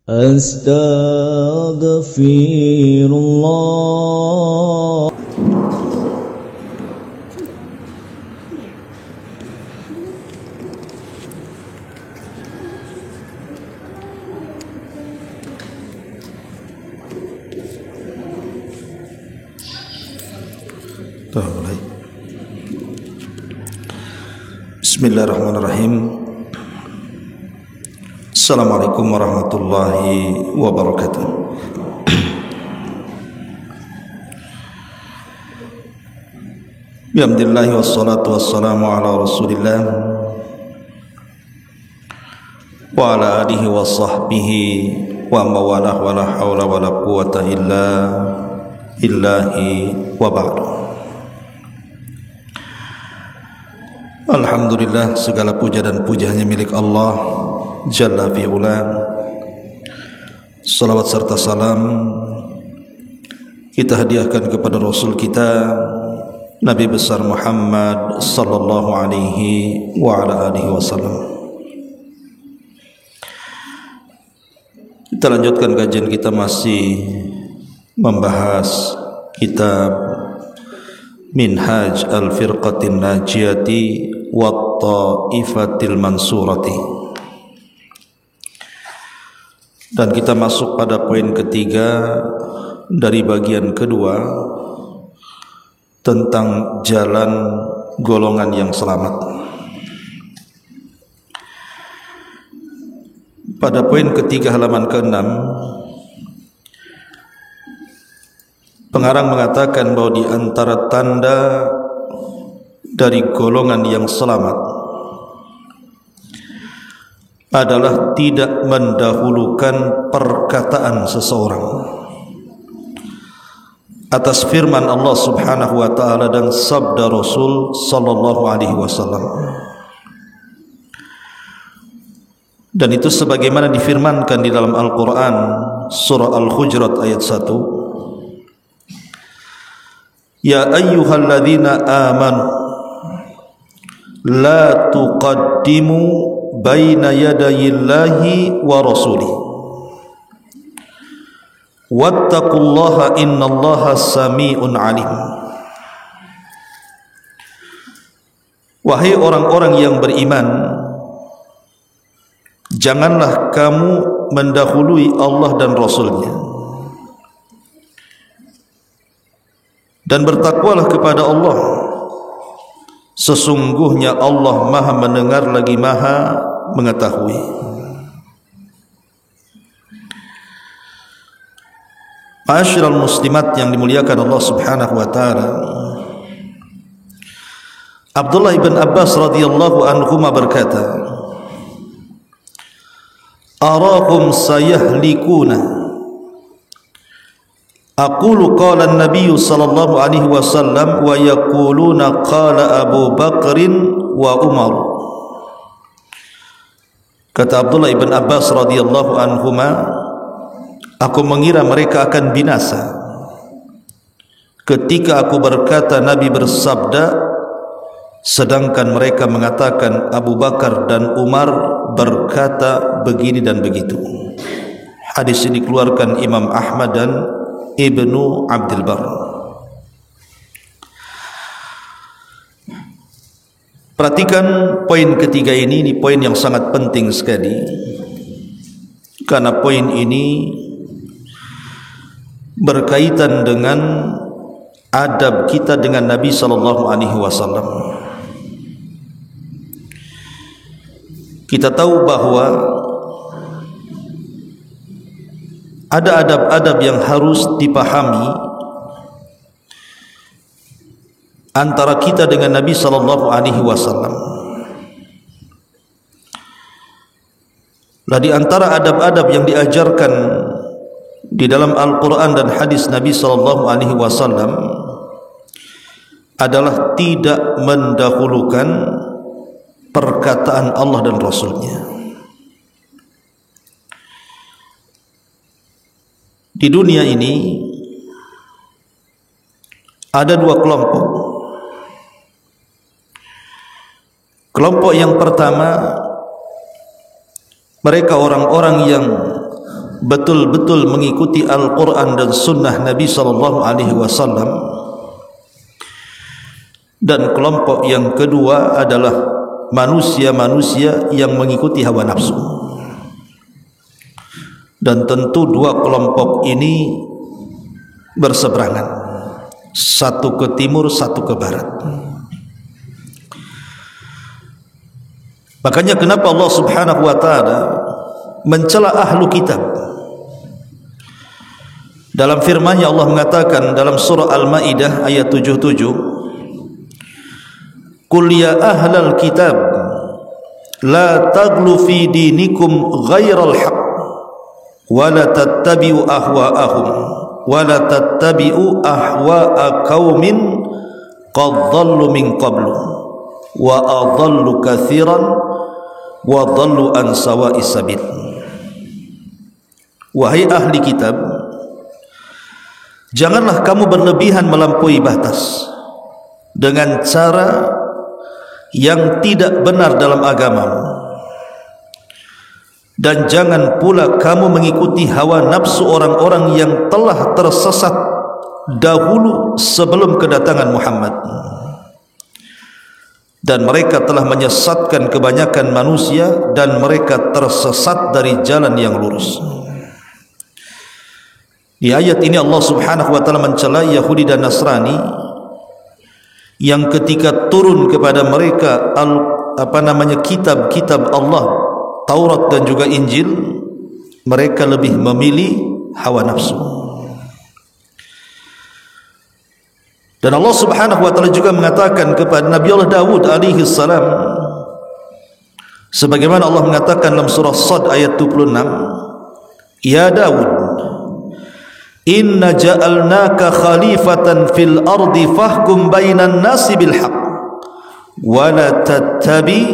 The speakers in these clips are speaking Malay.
Astaghfirullah. Bismillahirrahmanirrahim. Assalamualaikum warahmatullahi wabarakatuh. Bismillahirrahmanirrahim. Wassalatu wassalamu ala Rasulillah wa ala alihi wa sahbihi wa mawalah wa la hawla wa la quwata illa billahi wa ba'du. Alhamdulillah, segala puja dan puja hanya milik Allah Jalla fi'ula. Salawat serta salam kita hadiahkan kepada Rasul kita Nabi besar Muhammad sallallahu alaihi wa ala alihi wasallam. Kita lanjutkan kajian kita, masih membahas kitab Minhaj al-Firqatin Najiyati wa Ta'ifatil Mansurati, dan kita masuk pada poin ketiga dari bagian kedua tentang jalan golongan yang selamat. Pada poin ketiga halaman ke-6, pengarang mengatakan bahwa di antara tanda dari golongan yang selamat adalah tidak mendahulukan perkataan seseorang atas firman Allah Subhanahu wa taala dan sabda Rasul sallallahu alaihi wasallam. Dan itu sebagaimana difirmankan di dalam Al-Qur'an surah Al-Hujurat ayat 1, ya ayyuhalladzina amanu la tuqaddimu baina yadayillahi wa rasulih wattaqullaha innallaha sami'un alim. Wahai orang-orang yang beriman, janganlah kamu mendahului Allah dan Rasulnya, dan bertakwalah kepada Allah. Sesungguhnya Allah Maha mendengar lagi Maha mengetahui. Ma'asyiral muslimat yang dimuliakan Allah Subhanahu wa taala, Abdullah ibn Abbas radhiyallahu anhuma berkata, arahum sayahlikuna aqulu qala an-nabiy sallallahu alaihi wasallam wa yaquluna qala Abu Bakrin wa Umar. Kata Abdullah ibn Abbas radhiyallahu anhuma, aku mengira mereka akan binasa ketika aku berkata Nabi bersabda, sedangkan mereka mengatakan Abu Bakar dan Umar berkata begini dan begitu. Hadis ini dikeluarkan Imam Ahmad dan Ibnu Abdul Bar. Perhatikan poin ketiga ini poin yang sangat penting sekali, karena poin ini berkaitan dengan adab kita dengan Nabi sallallahu alaihi wasallam. Kita tahu bahwa ada adab-adab yang harus dipahami antara kita dengan Nabi sallallahu alaihi wasallam. Nah, di antara adab-adab yang diajarkan di dalam Al-Qur'an dan hadis Nabi sallallahu alaihi wasallam adalah tidak mendahulukan perkataan Allah dan Rasulnya. Di dunia ini ada dua kelompok. Kelompok yang pertama, mereka orang-orang yang betul-betul mengikuti Al-Quran dan Sunnah Nabi SAW. Dan kelompok yang kedua adalah manusia-manusia yang mengikuti hawa nafsu. Dan tentu dua kelompok ini berseberangan, satu ke timur, satu ke barat. Makanya kenapa Allah Subhanahu wa taala mencela ahlu kitab. Dalam firman-Nya Allah mengatakan dalam surah Al-Maidah ayat 77, "Qul ya ahlal kitab la taghlu fi dinikum ghairal haqq wa la tattabi'u ahwa'ahum wa la tattabi'u ahwa'a qaumin qad dhallu min qablu wa adallu katsiran wa dhallu an sawa'is sabil." Wahai ahli kitab, janganlah kamu berlebihan melampaui batas dengan cara yang tidak benar dalam agamamu, dan jangan pula kamu mengikuti hawa nafsu orang-orang yang telah tersesat dahulu sebelum kedatangan Muhammad, dan mereka telah menyesatkan kebanyakan manusia dan mereka tersesat dari jalan yang lurus. Di ayat ini Allah Subhanahu wa taala mencela Yahudi dan Nasrani yang ketika turun kepada mereka kitab-kitab Allah, Taurat dan juga Injil, mereka lebih memilih hawa nafsu. Dan Allah Subhanahu wa taala juga mengatakan kepada Nabi Allah Daud alaihi salam, sebagaimana Allah mengatakan dalam surah Sad ayat 26, "Ya Daud, inna ja'alnaka khalifatan fil ardi fahkum bainan nasi bil haqq wa la tattabi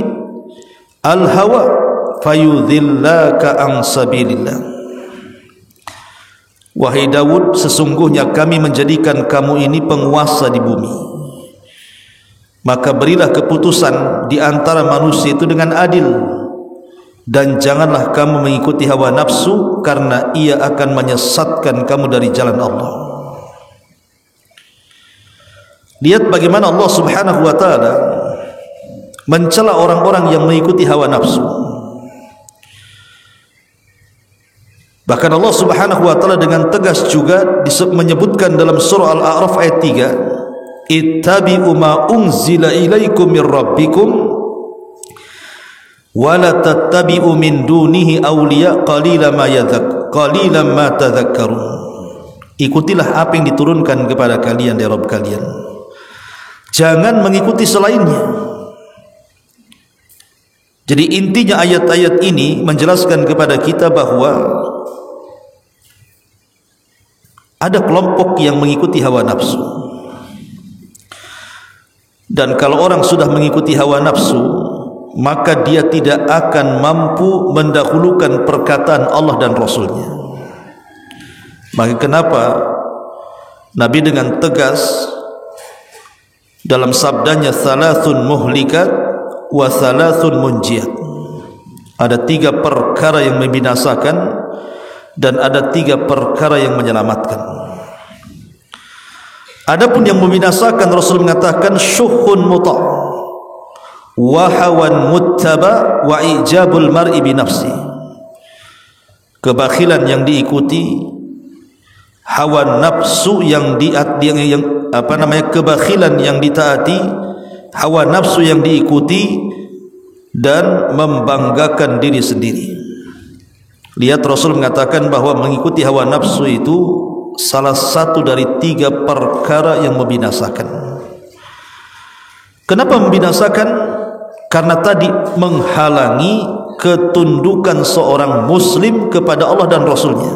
al hawa fayudhillaka an sabilillah." Wahai Daud, sesungguhnya kami menjadikan kamu ini penguasa di bumi, maka berilah keputusan di antara manusia itu dengan adil, dan janganlah kamu mengikuti hawa nafsu, karena ia akan menyesatkan kamu dari jalan Allah. Lihat bagaimana Allah Subhanahu wa taala mencela orang-orang yang mengikuti hawa nafsu. Bahkan Allah Subhanahu wa taala dengan tegas juga menyebutkan dalam surah Al-A'raf ayat 3, "Ittabi'u ma unzila ilaikum mir rabbikum wa la tattabi'u min dunihi awliya qalilan ma tadhakkarun." Ikutilah apa yang diturunkan kepada kalian dari Rabb kalian, jangan mengikuti selainnya. Jadi intinya ayat-ayat ini menjelaskan kepada kita bahwa ada kelompok yang mengikuti hawa nafsu, dan kalau orang sudah mengikuti hawa nafsu, maka dia tidak akan mampu mendahulukan perkataan Allah dan Rasulnya. Maka kenapa Nabi dengan tegas dalam sabdanya, "Thalathun muhlikat wa thalathun munjiyat." Ada 3 perkara yang membinasakan dan ada 3 perkara yang menyelamatkan. Adapun yang membinasakan, Rasul mengatakan syuhun muta' wa hawan muttaba wa ijabul mar'i bi nafsi. Kebakhilan yang diikuti, hawa nafsu kebakhilan yang ditaati, hawa nafsu yang diikuti, dan membanggakan diri sendiri. Lihat, Rasul mengatakan bahwa mengikuti hawa nafsu itu salah satu dari 3 perkara yang membinasakan. Kenapa membinasakan? Karena tadi menghalangi ketundukan seorang muslim kepada Allah dan Rasulnya.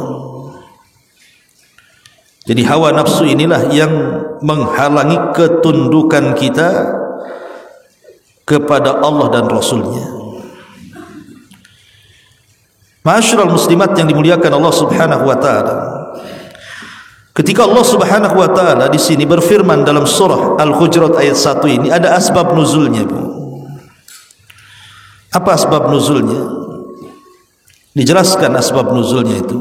Jadi hawa nafsu inilah yang menghalangi ketundukan kita kepada Allah dan Rasulnya. Ma'asyiral muslimat yang dimuliakan Allah Subhanahu wa taala, ketika Allah Subhanahu wa taala di sini berfirman dalam surah Al-Hujurat ayat 1 ini, ada asbab nuzulnya, Bu. Apa asbab nuzulnya? Dijelaskan asbab nuzulnya itu.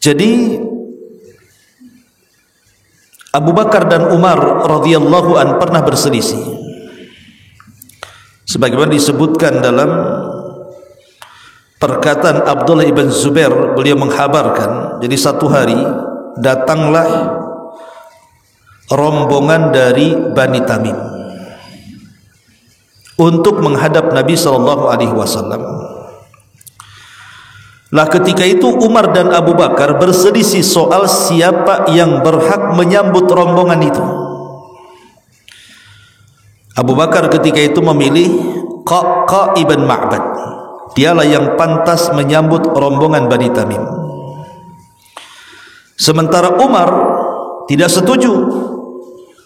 Jadi Abu Bakar dan Umar radhiyallahu an pernah berselisih. Sebagaimana disebutkan dalam perkataan Abdullah ibn Zubair, beliau menghabarkan, jadi satu hari datanglah rombongan dari Bani Tamim untuk menghadap Nabi SAW. Lah ketika itu Umar dan Abu Bakar berselisih soal siapa yang berhak menyambut rombongan itu. Abu Bakar ketika itu memilih Qaqa ibn Ma'bad, dialah yang pantas menyambut rombongan Bani Tamim. Sementara Umar tidak setuju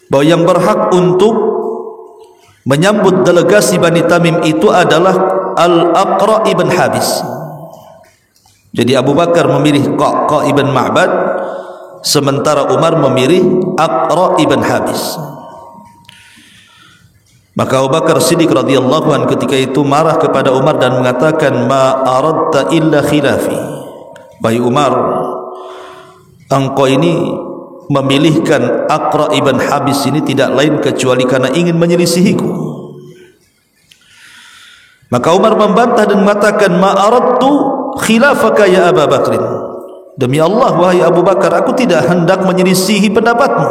bahwa yang berhak untuk menyambut delegasi Bani Tamim itu adalah Al-Aqra ibn Habis. Jadi Abu Bakar memilih Qaqa ibn Ma'bad, sementara Umar memilih Aqra ibn Habis. Maka Abu Bakar Siddiq radhiyallahu anhu ketika itu marah kepada Umar dan mengatakan, ma aradta illa khilafi. Wahai Umar, engkau ini memilihkan Aqra ibn Habis ini tidak lain kecuali karena ingin menyelisihiku. Maka Umar membantah dan mengatakan, ma aradtu khilafaka ya Abu Bakr. Demi Allah wahai Abu Bakar, aku tidak hendak menyelisihi pendapatmu.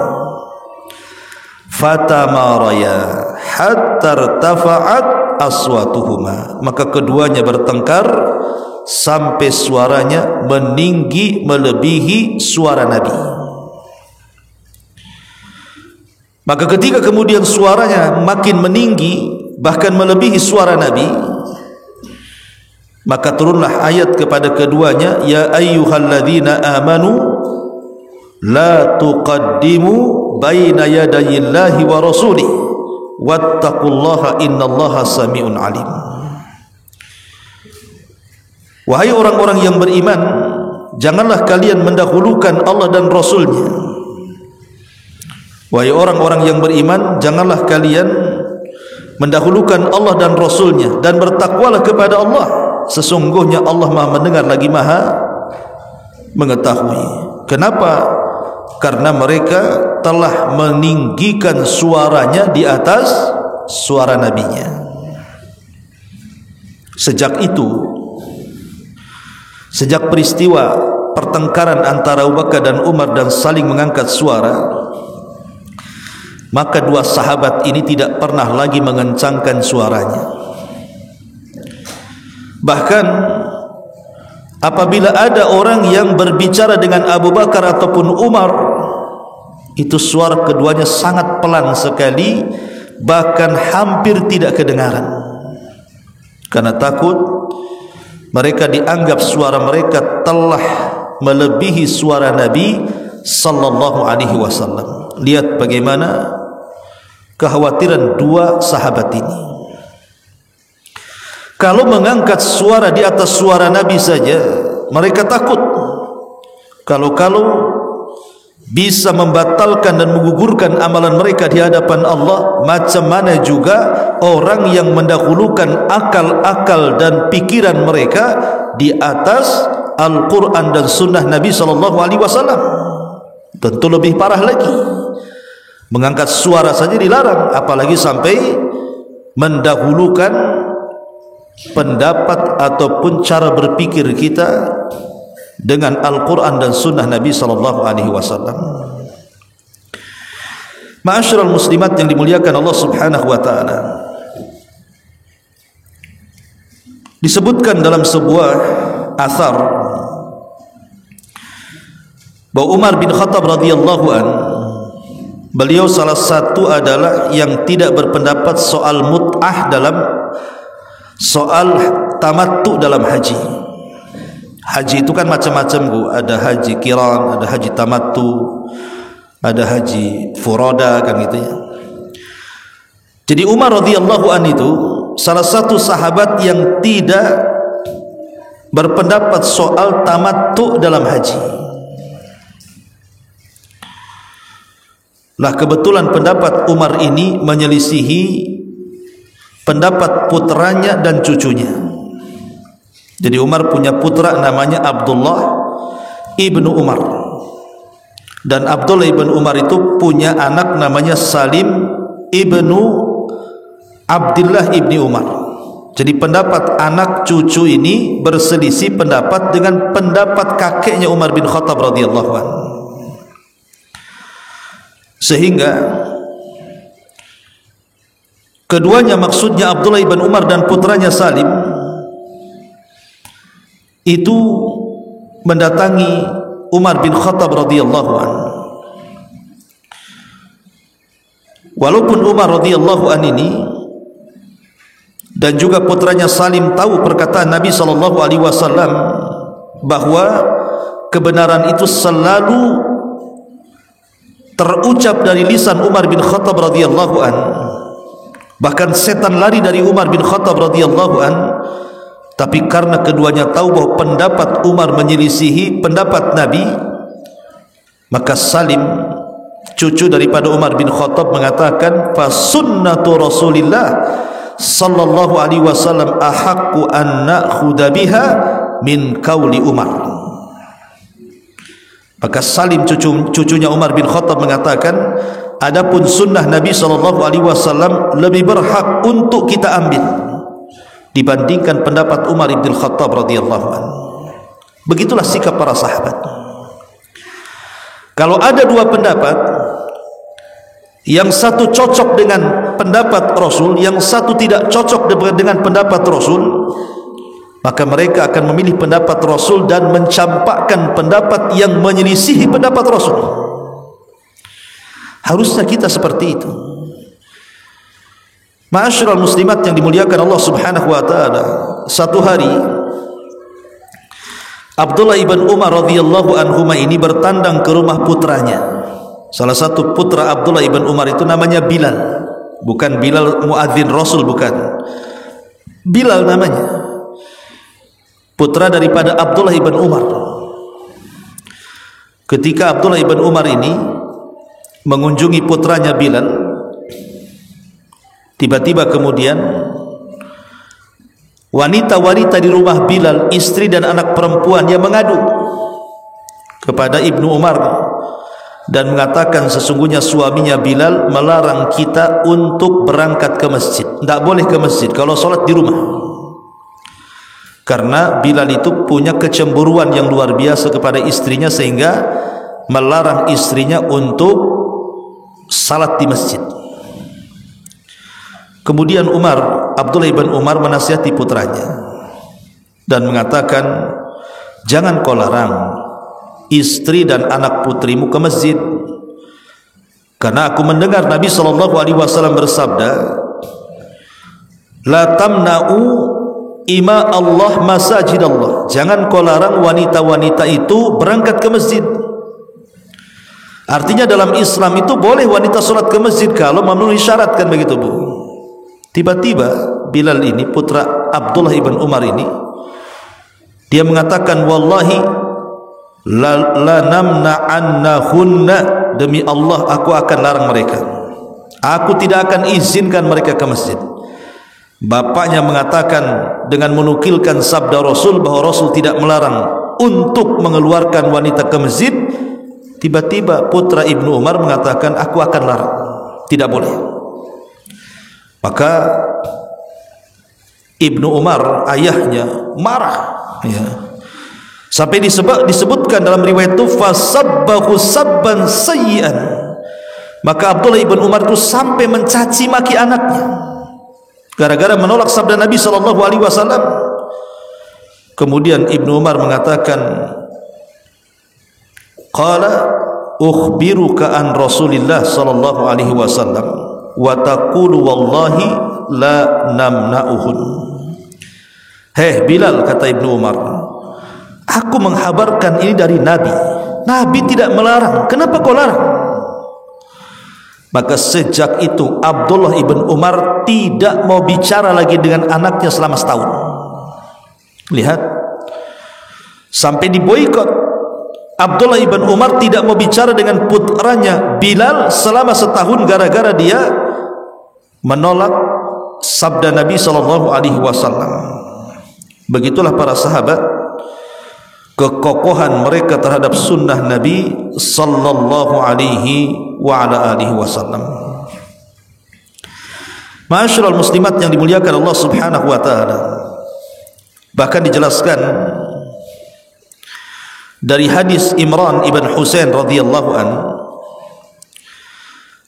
Fatamaraya hatta irtafa'at aswatuhuma. Maka keduanya bertengkar sampai suaranya meninggi melebihi suara Nabi. Maka ketika kemudian suaranya makin meninggi bahkan melebihi suara Nabi, maka turunlah ayat kepada keduanya, ya ayyuhalladzina amanu la tuqaddimu baina yadayillahi wa rasulih wattaqullaha innallaha sami'un alim. Wahai orang-orang yang beriman, janganlah kalian mendahulukan Allah dan Rasulnya. Wahai orang-orang yang beriman, janganlah kalian mendahulukan Allah dan Rasulnya, dan bertakwalah kepada Allah. Sesungguhnya Allah Maha mendengar lagi Maha mengetahui. Kenapa? Karena mereka telah meninggikan suaranya di atas suara nabinya. Sejak itu, sejak peristiwa pertengkaran antara Abu Bakar dan Umar dan saling mengangkat suara, maka dua sahabat ini tidak pernah lagi mengencangkan suaranya. Bahkan apabila ada orang yang berbicara dengan Abu Bakar ataupun Umar, itu suara keduanya sangat pelan sekali, bahkan hampir tidak kedengaran, karena takut mereka dianggap suara mereka telah melebihi suara Nabi sallallahu alaihi wasallam. Lihat bagaimana kekhawatiran dua sahabat ini. Kalau mengangkat suara di atas suara Nabi saja mereka takut, kalau bisa membatalkan dan menggugurkan amalan mereka di hadapan Allah, macam mana juga orang yang mendahulukan akal-akal dan pikiran mereka di atas Al-Quran dan Sunnah Nabi SAW. Tentu lebih parah lagi. Mengangkat suara saja dilarang, apalagi sampai mendahulukan pendapat ataupun cara berpikir kita dengan Al-Quran dan Sunnah Nabi SAW. Ma'asyiral muslimat yang dimuliakan Allah Subhanahu wa ta'ala, disebutkan dalam sebuah athar bahwa Umar bin Khattab radhiyallahu an, beliau salah satu adalah yang tidak berpendapat soal mut'ah, dalam soal tamattu dalam haji. Haji itu kan macam-macam, Bu. Ada haji qiran, ada haji tamattu, ada haji furoda, kan gitu ya. Jadi Umar radhiyallahu an itu salah satu sahabat yang tidak berpendapat soal tamattu dalam haji. Lah kebetulan pendapat Umar ini menyelisihi pendapat putranya dan cucunya. Jadi Umar punya putra namanya Abdullah ibnu Umar. Dan Abdullah ibn Umar itu punya anak namanya Salim ibnu Abdullah ibni Umar. Jadi pendapat anak cucu ini berselisih pendapat dengan pendapat kakeknya Umar bin Khattab radhiyallahu anhu. Sehingga keduanya, maksudnya Abdullah ibn Umar dan putranya Salim, itu mendatangi Umar bin Khattab radhiyallahu anhu. Walaupun Umar radhiyallahu anhu ini dan juga putranya Salim tahu perkataan Nabi sallallahu alaihi wasallam bahwa kebenaran itu selalu terucap dari lisan Umar bin Khattab radhiyallahu anhu, bahkan setan lari dari Umar bin Khattab radhiyallahu anhu, tapi karena keduanya tahu bahwa pendapat Umar menyelisihi pendapat Nabi, maka Salim, cucu daripada Umar bin Khattab, mengatakan fa sunnatu Rasulillah sallallahu alaihi wasallam ahaqqu an na'khudha biha min qauli Umar. Maka Salim, cucunya Umar bin Khattab, mengatakan adapun sunnah Nabi sallallahu alaihi wasallam lebih berhak untuk kita ambil dibandingkan pendapat Umar bin Khattab radhiyallahu anhu. Begitulah sikap para sahabat. Kalau ada dua pendapat, yang satu cocok dengan pendapat Rasul, yang satu tidak cocok dengan pendapat Rasul, maka mereka akan memilih pendapat Rasul dan mencampakkan pendapat yang menyelisihi pendapat Rasul. Harusnya kita seperti itu. Ma'asyiral muslimat yang dimuliakan Allah Subhanahu wa taala, satu hari Abdullah ibn Umar radhiyallahu anhuma ini bertandang ke rumah putranya. Salah satu putra Abdullah ibn Umar itu namanya Bilal. Bukan Bilal muadzin Rasul, bukan. Bilal namanya, putra daripada Abdullah ibn Umar. Ketika Abdullah ibn Umar ini mengunjungi putranya Bilal, tiba-tiba kemudian wanita-wanita di rumah Bilal, istri dan anak perempuan, yang mengadu kepada Ibnu Umar dan mengatakan sesungguhnya suaminya Bilal melarang kita untuk berangkat ke masjid. Tidak boleh ke masjid kalau sholat di rumah, karena Bilal itu punya kecemburuan yang luar biasa kepada istrinya, sehingga melarang istrinya untuk salat di masjid. Kemudian Abdullah ibn Umar menasihati putranya dan mengatakan, jangan kau larang istri dan anak putrimu ke masjid, karena aku mendengar Nabi sallallahu alaihi wasallam bersabda, la tamna'u ima Allah masajid Allah. Jangan kau larang wanita-wanita itu berangkat ke masjid. Artinya dalam Islam itu boleh wanita sholat ke masjid kalau memenuhi syarat, kan begitu Bu. Tiba-tiba Bilal ini, putra Abdullah ibn Umar ini, dia mengatakan, wallahi la namna'annahunna, demi Allah aku akan larang mereka, aku tidak akan izinkan mereka ke masjid. Bapaknya mengatakan dengan menukilkan sabda Rasul bahwa Rasul tidak melarang untuk mengeluarkan wanita ke masjid. Tiba-tiba putra Ibnu Umar mengatakan, aku akan larang, tidak boleh. Maka Ibnu Umar, ayahnya, marah, ya. Sampai disebutkan dalam riwayat itu fasabbahu sabban sayyi'an. Maka Abdullah ibn Umar itu sampai mencaci maki anaknya gara-gara menolak sabda Nabi sallallahu alaihi wasallam. Kemudian Ibnu Umar mengatakan, qala ukhbiruka an Rasulillah sallallahu alaihi wasallam wa taqulu wallahi la namna'uhun. Hei Bilal, kata Ibnu Umar, aku menghabarkan ini dari Nabi. Nabi tidak melarang, kenapa kau larang? Maka sejak itu Abdullah ibn Umar tidak mau bicara lagi dengan anaknya selama setahun. Lihat, sampai diboikot. Abdullah ibn Umar tidak mau bicara dengan putranya Bilal selama setahun gara-gara dia menolak sabda Nabi sallallahu alaihi wasallam. Begitulah para sahabat. kekokohan mereka terhadap sunnah Nabi sallallahu alaihi wa ala alihi wasallam. Ma'asyiral muslimat yang dimuliakan Allah Subhanahu wa taala, bahkan dijelaskan dari hadis Imran ibn Husain radhiyallahu an,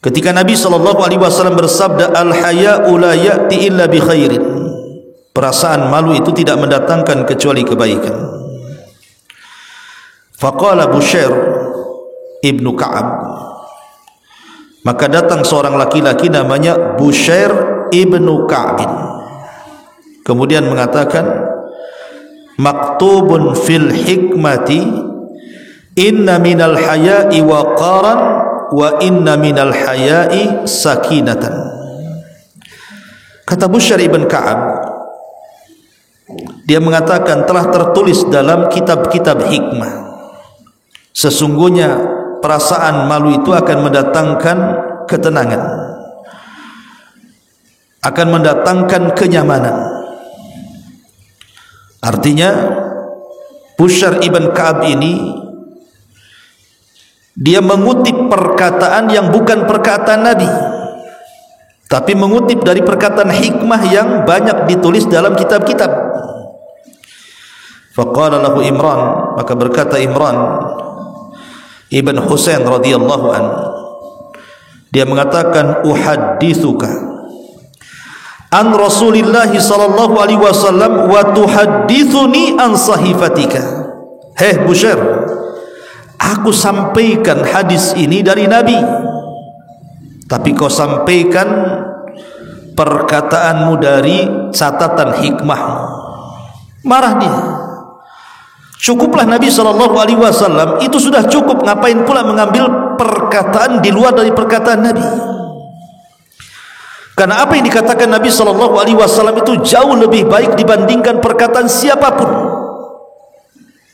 ketika Nabi sallallahu alaihi wasallam bersabda, al-haya'u la ya'ti illa bi khairin, perasaan malu itu tidak mendatangkan kecuali kebaikan. Faqala Bushair ibnu Ka'ab, maka datang seorang laki-laki namanya Bushair ibnu Ka'ab, kemudian mengatakan, maktubun fil hikmati inna minal haya'i waqaran wa inna minal haya'i sakinatan. Kata Bushair ibn Ka'ab, dia mengatakan telah tertulis dalam kitab-kitab hikmah, sesungguhnya perasaan malu itu akan mendatangkan ketenangan, akan mendatangkan kenyamanan. Artinya Bushair ibn Ka'ab ini dia mengutip perkataan yang bukan perkataan Nabi, tapi mengutip dari perkataan hikmah yang banyak ditulis dalam kitab-kitab. Faqala lahu Imran, maka berkata Imran ibn Husain radhiyallahu an, dia mengatakan, uhaddithuka an Rasulillah sallallahu alaihi wasallam wa tuhaddithuni an sahifatika. Hei Bushair, aku sampaikan hadis ini dari Nabi, tapi kau sampaikan perkataanmu dari catatan hikmahmu. Marah dia. Cukuplah Nabi SAW, itu sudah cukup. Ngapain pula mengambil perkataan di luar dari perkataan Nabi? Karena apa yang dikatakan Nabi SAW itu jauh lebih baik dibandingkan perkataan siapapun.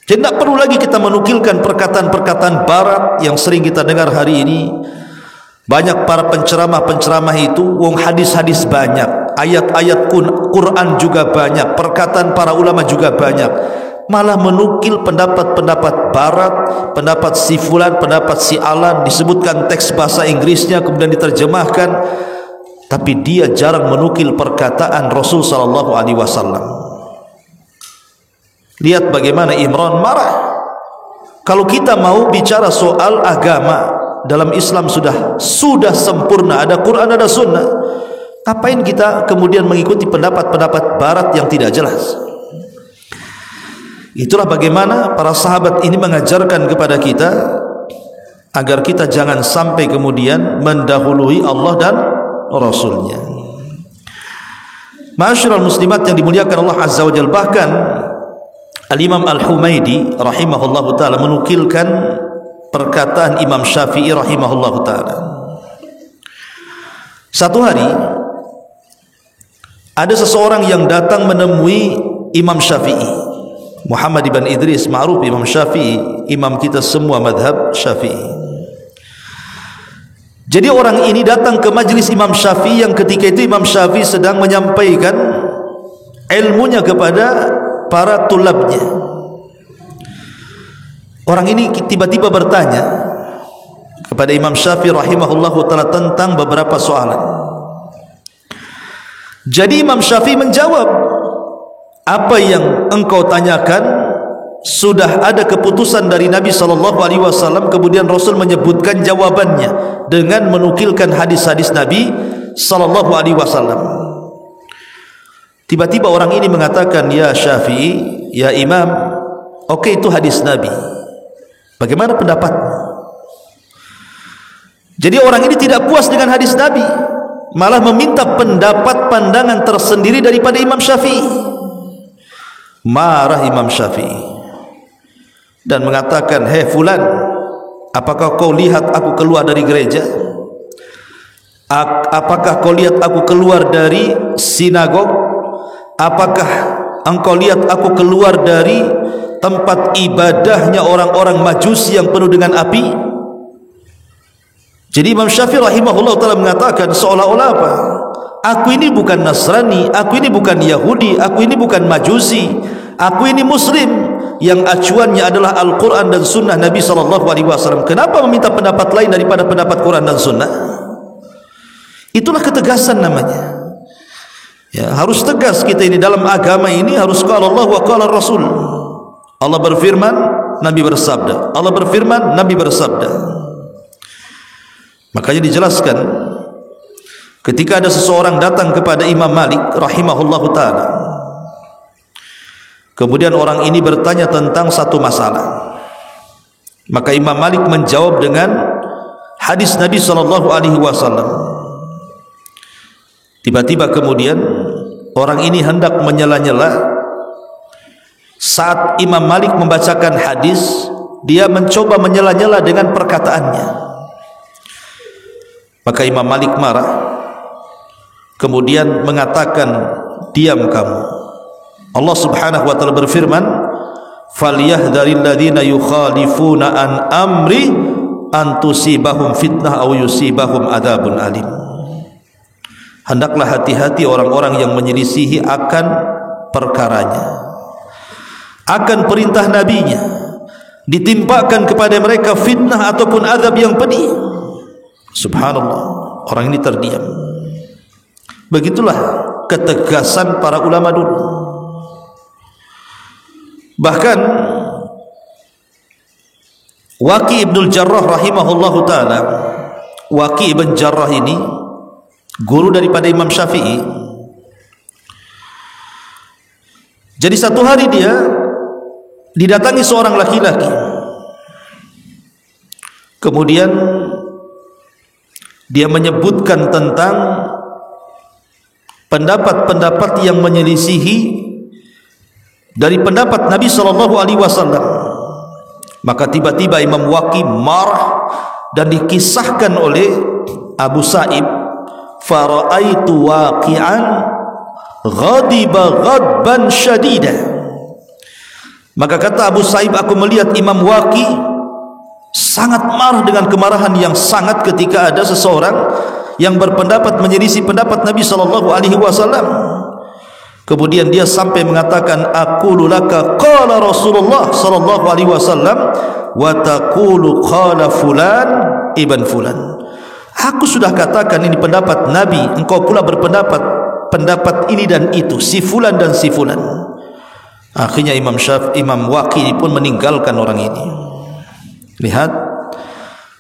Jadi tidak perlu lagi kita menukilkan perkataan-perkataan barat yang sering kita dengar hari ini. Banyak para penceramah-penceramah itu, wong hadis-hadis banyak, ayat-ayat Quran juga banyak, perkataan para ulama juga banyak, malah menukil pendapat-pendapat barat, pendapat si fulan, pendapat si alan, disebutkan teks bahasa Inggrisnya kemudian diterjemahkan, tapi dia jarang menukil perkataan Rasul sallallahu alaihi wasallam. Lihat bagaimana Imran marah. Kalau kita mau bicara soal agama dalam Islam sudah sempurna, ada Quran, ada sunnah. Ngapain kita kemudian mengikuti pendapat-pendapat barat yang tidak jelas? Itulah bagaimana para sahabat ini mengajarkan kepada kita agar kita jangan sampai kemudian mendahului Allah dan Rasulnya. Ma'asyiral muslimat yang dimuliakan Allah Azza wa Jalla, bahkan Al-Imam Al-Humaidi rahimahullahu ta'ala menukilkan perkataan Imam Syafi'i rahimahullahu ta'ala. Satu hari ada seseorang yang datang menemui Imam Syafi'i, Muhammad ibn Idris, ma'ruf Imam Syafi'i, imam kita semua madhab Syafi'i. Jadi orang ini datang ke majlis Imam Syafi'i yang ketika itu Imam Syafi'i sedang menyampaikan ilmunya kepada para tulabnya. Orang ini tiba-tiba bertanya kepada Imam Syafi'i rahimahullahu ta'ala tentang beberapa soalan. Jadi Imam Syafi'i menjawab, apa yang engkau tanyakan sudah ada keputusan dari Nabi SAW. Kemudian Rasul menyebutkan jawabannya dengan menukilkan hadis-hadis Nabi SAW. Tiba-tiba orang ini mengatakan, ya Syafi'i, ya Imam, oke, itu hadis Nabi, bagaimana pendapatmu? Jadi orang ini tidak puas dengan hadis Nabi, malah meminta pendapat pandangan tersendiri daripada Imam Syafi'i. Marah Imam Syafi'i dan mengatakan, hei fulan, apakah kau lihat aku keluar dari gereja? Apakah kau lihat aku keluar dari sinagog? Apakah engkau lihat aku keluar dari tempat ibadahnya orang-orang Majusi yang penuh dengan api? Jadi Imam Syafi'i rahimahullah ta'ala mengatakan seolah-olah apa? Aku ini bukan Nasrani, aku ini bukan Yahudi, aku ini bukan Majusi, aku ini Muslim, yang acuannya adalah Al-Quran dan Sunnah Nabi SAW. Kenapa meminta pendapat lain daripada pendapat Quran dan Sunnah? Itulah ketegasan namanya. Ya, harus tegas kita ini dalam agama ini, harus qala Allah wa qala Rasul. Allah berfirman, Nabi bersabda. Allah berfirman, Nabi bersabda. Makanya dijelaskan ketika ada seseorang datang kepada Imam Malik rahimahullahu ta'ala, kemudian orang ini bertanya tentang satu masalah, maka Imam Malik menjawab dengan hadis Nabi SAW. Tiba-tiba kemudian orang ini hendak menyela-nyela. Saat Imam Malik membacakan hadis, dia mencoba menyela-nyela dengan perkataannya. Maka Imam Malik marah, kemudian mengatakan, diam kamu. Allah Subhanahu wa ta'ala berfirman, falyahdharil ladzina yukhalifuna an amri an tusibahum fitnah aw yusibahum adzabun alim. Hendaklah hati-hati orang-orang yang menyelisihi akan perkaranya, akan perintah nabinya, ditimpakan kepada mereka fitnah ataupun azab yang pedih. Subhanallah, orang ini terdiam. Begitulah ketegasan para ulama dulu. Bahkan Waqi' ibn Jarrah rahimahullahu ta'ala, Waqi' ibn Jarrah ini guru daripada Imam Syafi'i. Jadi satu hari dia didatangi seorang laki-laki, kemudian dia menyebutkan tentang pendapat-pendapat yang menyelisihi dari pendapat Nabi SAW. Maka tiba-tiba Imam Waqi' marah dan dikisahkan oleh Abu Sa'ib, fara'aitu waqi'an ghadiba ghadban syadida. Maka kata Abu Sa'ib, aku melihat Imam Waqi' sangat marah dengan kemarahan yang sangat ketika ada seseorang yang berpendapat menyelisih pendapat Nabi SAW. Kemudian dia sampai mengatakan, aqulu laka qala Rasulullah SAW wa taqulu qala fulan ibn fulan. Aku sudah katakan ini pendapat Nabi, engkau pula berpendapat pendapat ini dan itu, si fulan dan si fulan. Akhirnya Imam Waqi' pun meninggalkan orang ini. Lihat,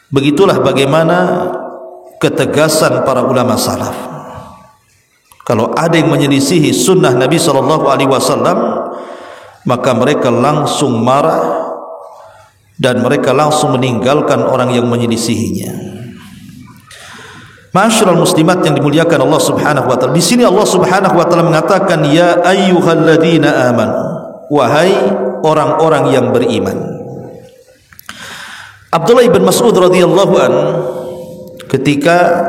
begitulah bagaimana ketegasan para ulama salaf. Kalau ada yang menyelisihi sunnah Nabi SAW, maka mereka langsung marah dan mereka langsung meninggalkan orang yang menyelisihinya. Ma'asyiral muslimat yang dimuliakan Allah Subhanahu wa ta'ala, di sini Allah Subhanahu wa ta'ala mengatakan, ya ayyuhalladzina amanu, wahai orang-orang yang beriman. Abdullah ibn Mas'ud radhiyallahu an ketika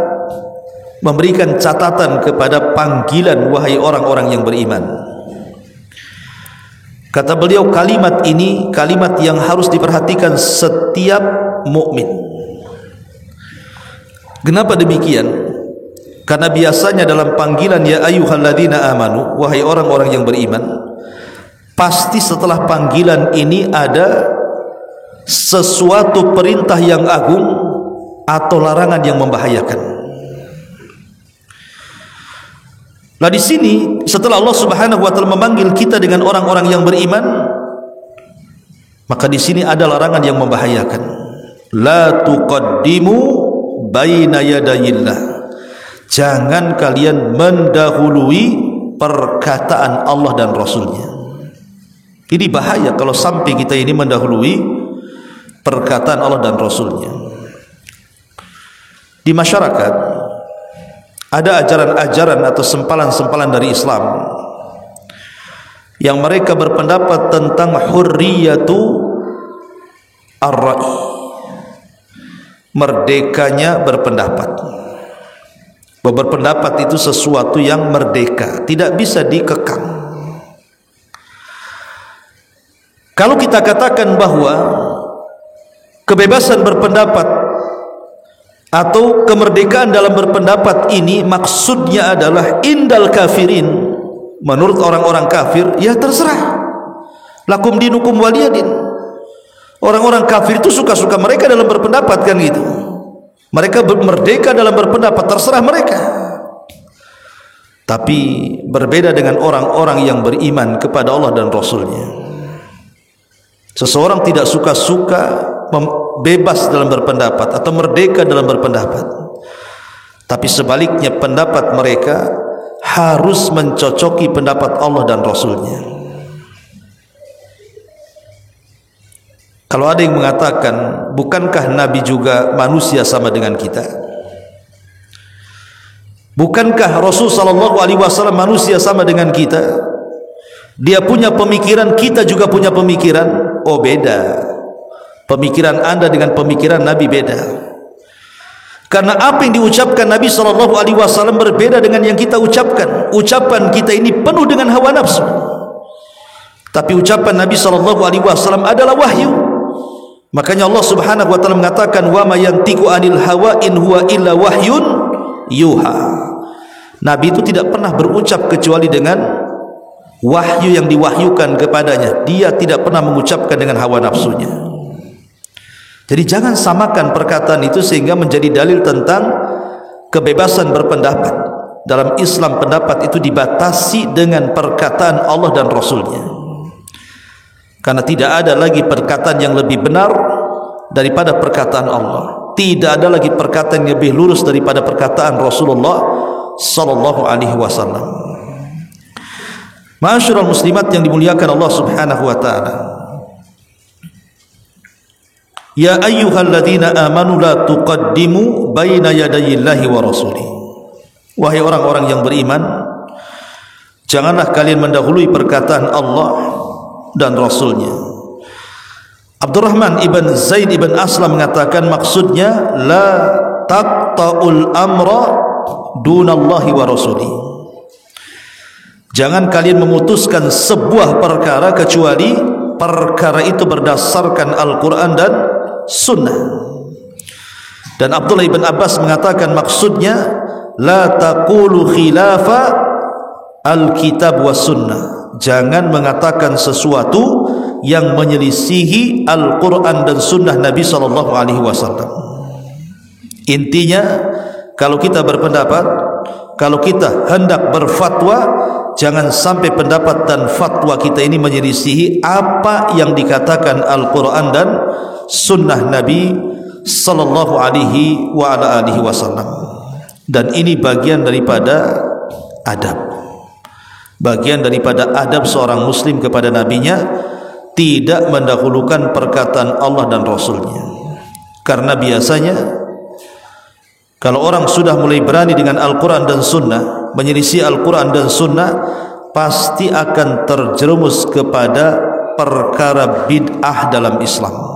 memberikan catatan kepada panggilan wahai orang-orang yang beriman, kata beliau, kalimat ini kalimat yang harus diperhatikan setiap mukmin. Kenapa demikian? Karena biasanya dalam panggilan ya ayyuhalladzina amanu, wahai orang-orang yang beriman, pasti setelah panggilan ini ada sesuatu perintah yang agung atau larangan yang membahayakan. Nah, di sini setelah Allah Subhanahu wa ta'ala memanggil kita dengan orang-orang yang beriman, maka di sini ada larangan yang membahayakan. La tuqaddimu baina yadayillah. Jangan kalian mendahului perkataan Allah dan Rasulnya. Ini bahaya kalau sampai kita ini mendahului perkataan Allah dan Rasulnya. Di masyarakat ada ajaran-ajaran atau sempalan-sempalan dari Islam yang mereka berpendapat tentang hurriyatu ar-ra'i, merdekanya berpendapat. Berpendapat itu sesuatu yang merdeka, tidak bisa dikekang. Kalau kita katakan bahwa kebebasan berpendapat atau kemerdekaan dalam berpendapat ini maksudnya adalah indal kafirin, menurut orang-orang kafir, ya terserah. Lakum dinukum waliyadin. Orang-orang kafir itu suka-suka mereka dalam berpendapat, kan gitu. Mereka merdeka dalam berpendapat, terserah mereka. Tapi berbeda dengan orang-orang yang beriman kepada Allah dan Rasulnya. Seseorang tidak suka-suka bebas dalam berpendapat atau merdeka dalam berpendapat, tapi sebaliknya pendapat mereka harus mencocoki pendapat Allah dan Rasulnya. Kalau ada yang mengatakan, bukankah Nabi juga manusia sama dengan kita? Bukankah Rasul sallallahu alaihi wasallam manusia sama dengan kita? Dia punya pemikiran, kita juga punya pemikiran. Oh, beda. Pemikiran Anda dengan pemikiran Nabi beda. Karena apa yang diucapkan Nabi sallallahu alaihi wasallam berbeda dengan yang kita ucapkan. Ucapan kita ini penuh dengan hawa nafsu. Tapi ucapan Nabi sallallahu alaihi wasallam adalah wahyu. Makanya Allah Subhanahu wa taala mengatakan, wa ma yantiqu anil hawa in huwa illa wahyun yuha. Nabi itu tidak pernah berucap kecuali dengan wahyu yang diwahyukan kepadanya. Dia tidak pernah mengucapkan dengan hawa nafsunya. Jadi jangan samakan perkataan itu sehingga menjadi dalil tentang kebebasan berpendapat. Dalam Islam pendapat itu dibatasi dengan perkataan Allah dan Rasulnya. Karena tidak ada lagi perkataan yang lebih benar daripada perkataan Allah. Tidak ada lagi perkataan yang lebih lurus daripada perkataan Rasulullah sallallahu alaihi wasallam. Ma'asyiral muslimat yang dimuliakan Allah Subhanahu wa taala. Ya ayyuhalladzina amanu la tuqaddimu baina yadayillahi wa rasulih. Wahai orang-orang yang beriman, janganlah kalian mendahului perkataan Allah dan Rasulnya. Abdurrahman ibn Zaid ibn Aslam mengatakan, maksudnya la taqta'ul amra dunallahi wa rasulih. Jangan kalian memutuskan sebuah perkara kecuali perkara itu berdasarkan Al-Quran dan Sunnah. Dan Abdullah ibn Abbas mengatakan, maksudnya la taqulu khilafa al-kitab wa sunnah. Jangan mengatakan sesuatu yang menyelisihi Al-Quran dan Sunnah Nabi sallallahu alaihi wasallam. Intinya, kalau kita berpendapat, kalau kita hendak berfatwa, jangan sampai pendapat dan fatwa kita ini menyelisihi apa yang dikatakan Al-Quran dan Sunnah Nabi sallallahu alaihi wa ala alihi wasallam. Dan ini bagian daripada adab. Bagian daripada adab seorang muslim kepada nabinya, tidak mendahulukan perkataan Allah dan Rasulnya. Karena biasanya kalau orang sudah mulai berani dengan Al-Quran dan Sunnah, menyelisih Al-Quran dan Sunnah, pasti akan terjerumus kepada perkara bid'ah dalam Islam.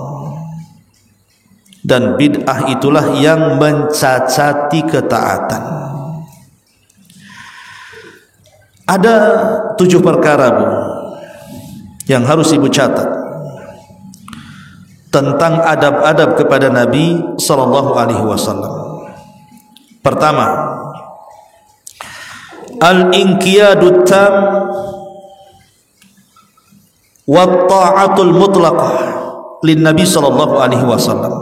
Dan bid'ah itulah yang mencacati ketaatan. Ada 7 perkara, Bu, yang harus ibu catat tentang adab-adab kepada Nabi sallallahu alaihi wasallam. Pertama, al-inqiyadut tam wa ta'atul mutlaqah lin Nabi sallallahu alaihi wasallam.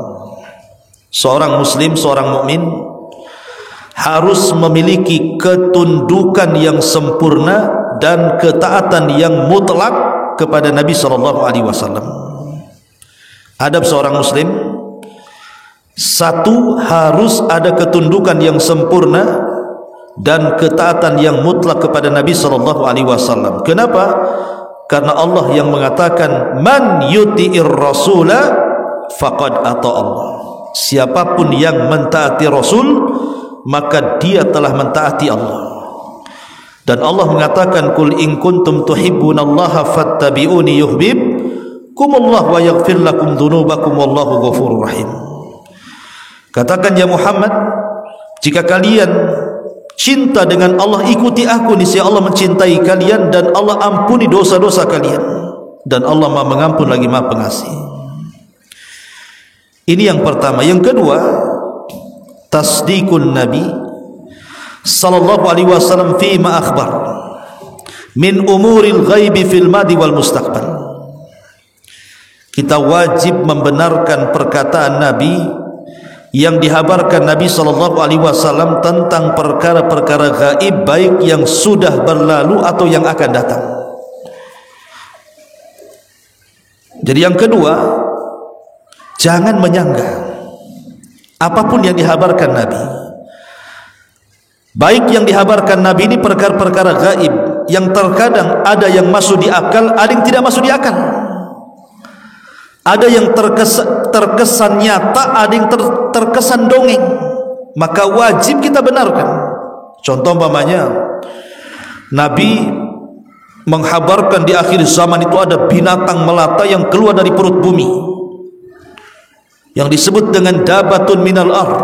Seorang muslim, seorang mukmin harus memiliki ketundukan yang sempurna dan ketaatan yang mutlak kepada Nabi sallallahu alaihi wasallam. Adab seorang muslim, satu, harus ada ketundukan yang sempurna dan ketaatan yang mutlak kepada Nabi sallallahu alaihi wasallam. Kenapa? Karena Allah yang mengatakan, man yuti'ir rasula faqad ata Allah. Siapapun yang mentaati Rasul, maka dia telah mentaati Allah. Dan Allah mengatakan, kul in kuntum tuhibbunallaha fattabi'uni yuhibbukumullah wa yaghfir lakum dzunubakum wallahu ghafurur rahim. Katakan, ya Muhammad, jika kalian cinta dengan Allah, ikuti aku, niscaya Allah mencintai kalian dan Allah ampuni dosa-dosa kalian, dan Allah Maha Mengampun lagi Maha Pengasih. Ini yang pertama. Yang kedua, tasdiqun Nabi sallallahu alaihi wasallam fi ma akhbar min umuril ghaibi fil madi wal mustaqbal. kita wajib membenarkan perkataan Nabi yang dihabarkan Nabi SAW tentang perkara-perkara gaib, baik yang sudah berlalu atau yang akan datang. Jadi yang kedua, jangan menyanggah apapun yang dihabarkan Nabi. Baik yang dihabarkan Nabi ini perkara-perkara gaib yang terkadang ada yang masuk di akal, ada yang tidak masuk di akal. Ada yang terkesan nyata, ada yang terkesan dongeng. Maka wajib kita benarkan. Contoh umpamanya, Nabi menghabarkan di akhir zaman itu ada binatang melata yang keluar dari perut bumi, yang disebut dengan dabatun minal ard,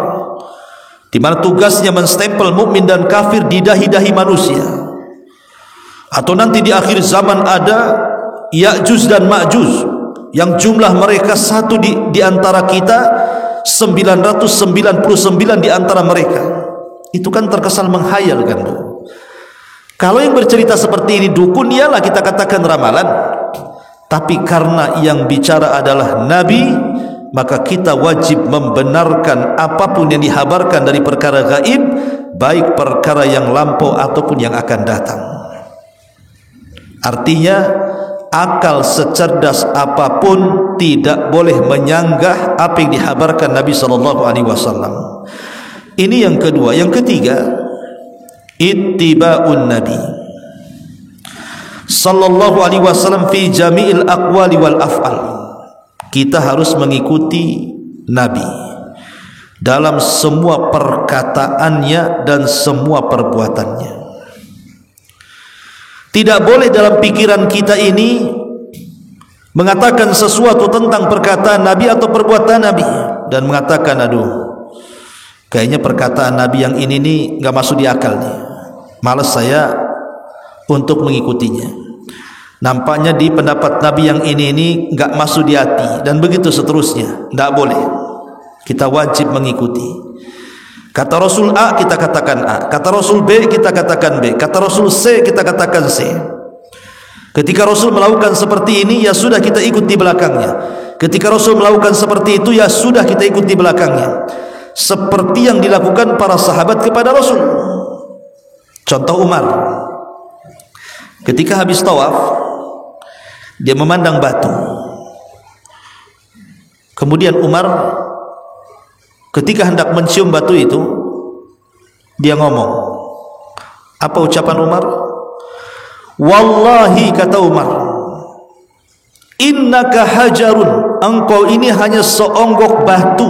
di mana tugasnya menstempel mukmin dan kafir di dahi-dahi manusia. Atau nanti di akhir zaman ada Ya'juj dan Ma'juj yang jumlah mereka satu di antara kita, 999 di antara mereka. Itu kan terkesan menghayal kan, Bu? Kalau yang bercerita seperti ini dukun, ialah kita katakan ramalan. Tapi karena yang bicara adalah Nabi, maka kita wajib membenarkan apapun yang dihabarkan dari perkara gaib, baik perkara yang lampau ataupun yang akan datang. Artinya akal secerdas apapun tidak boleh menyanggah apa yang dihabarkan Nabi SAW. Ini yang kedua. Yang ketiga, ittiba'un Nabi sallallahu alaihi wasallam fi jami'il aqwali wal af'al. Kita harus mengikuti Nabi dalam semua perkataannya dan semua perbuatannya. Tidak boleh dalam pikiran kita ini mengatakan sesuatu tentang perkataan Nabi atau perbuatan Nabi dan mengatakan, aduh, kayaknya perkataan Nabi yang ini nih nggak masuk di akal nih, malas saya untuk mengikutinya. Nampaknya di pendapat Nabi yang ini nggak masuk di hati, dan begitu seterusnya. Tidak boleh. Kita wajib mengikuti. Kata Rasul A, kita katakan A. Kata Rasul B, kita katakan B. Kata Rasul C, kita katakan C. Ketika Rasul melakukan seperti ini, ya sudah kita ikut di belakangnya. Ketika Rasul melakukan seperti itu, ya sudah kita ikut di belakangnya. Seperti yang dilakukan para sahabat kepada Rasul. Contoh Umar, ketika habis tawaf, dia memandang batu. Kemudian Umar ketika hendak mencium batu itu, dia ngomong. Apa ucapan Umar? Wallahi, kata Umar, innaka hajarun, engkau ini hanya seonggok batu.